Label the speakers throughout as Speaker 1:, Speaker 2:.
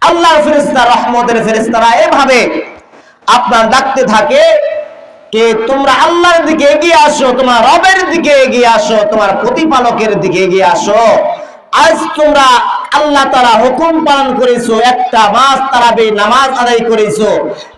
Speaker 1: আল্লাহর ফেরেশতা, রহমতের ফেরেশতারা এভাবে আপনার ডাকতে থাকে যে তোমরা আল্লাহর দিকে এগিয়ে আসো, তোমার রবের দিকে এগিয়ে আসো, তোমার প্রতিপালকের দিকে এগিয়ে আসো। আজ তোমরা আল্লাহ তাআলা হুকুম পালন করেছো, একটা মাস তারাবি নামাজ আদায় করেছো,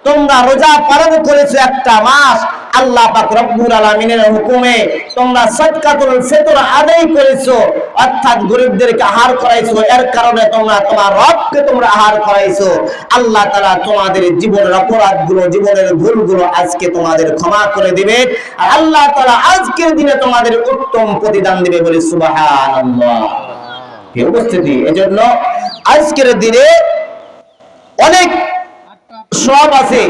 Speaker 1: তোমরা রোজা পালন করেছো একটা মাস, আল্লাহ পাক রব্বুল আলামিনের হুকুমে তোমরা সাদকাতুল ফিতর আদায় করেছো, অর্থাৎ গরিবদেরকে আহার করাইছো, এর কারণে তোমরা তোমার রবকে তোমরা আহার করাইছো। আল্লাহ তাআলা তোমাদের জীবনের অপরাধগুলো, জীবনের ভুলগুলো আজকে তোমাদের ক্ষমা করে দিবে, আর আল্লাহ তাআলা আজকের দিনে তোমাদের উত্তম প্রতিদান দিবে বলে সুবহানাল্লাহ। কি উপস্থিতি! এজন্য আজকের দিনে অনেক সওয়াব আছে।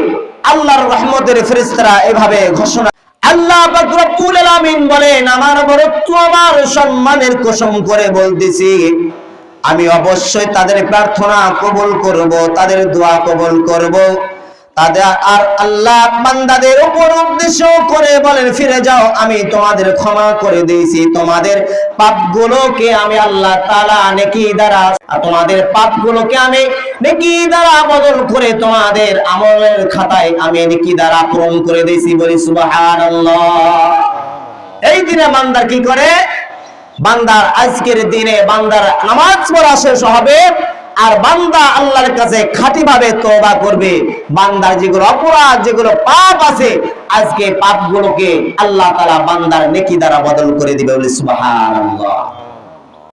Speaker 1: আল্লাহর রহমতের ফেরেশতারা এভাবে ঘোষণা, আল্লাহ পাক রব্বুল আলামিন বলেন, আমার বরত্ব, আমার সম্মানের কসম করে বলতেছি, আমি অবশ্যই তাদের প্রার্থনা কবুল করব, তাদের দোয়া কবুল করব। তাদের আর আল্লাহ বান্দাদের উপর উদ্দেশ্য করে বলেন, ফিরে যাও, আমি তোমাদের ক্ষমা করে দিয়েছি, তোমাদের পাপগুলোকে আমি আল্লাহ তাআলা নেকি দ্বারা, তোমাদের পাপগুলোকে আমি নেকি দ্বারা বদল করে তোমাদের আমলের খাতায় আমি নেকি দ্বারা পূরণ করে দিয়েছি। বলি সুবহানাল্লাহ। এই দিনে বান্দা কি করে? বান্দার আজকের দিনে বান্দার নামাজ পড়া শেষ হবে, আর বান্দা আল্লাহর কাছে খাঁটিভাবে তওবা করবে। বান্দার যেগুলো অপরাধ, যেগুলো পাপ আছে, আজকে পাপগুলোকে আল্লাহ তাআলা বান্দার নেকি দ্বারা বদল করে দিবে। বলি সুবহানাল্লাহ।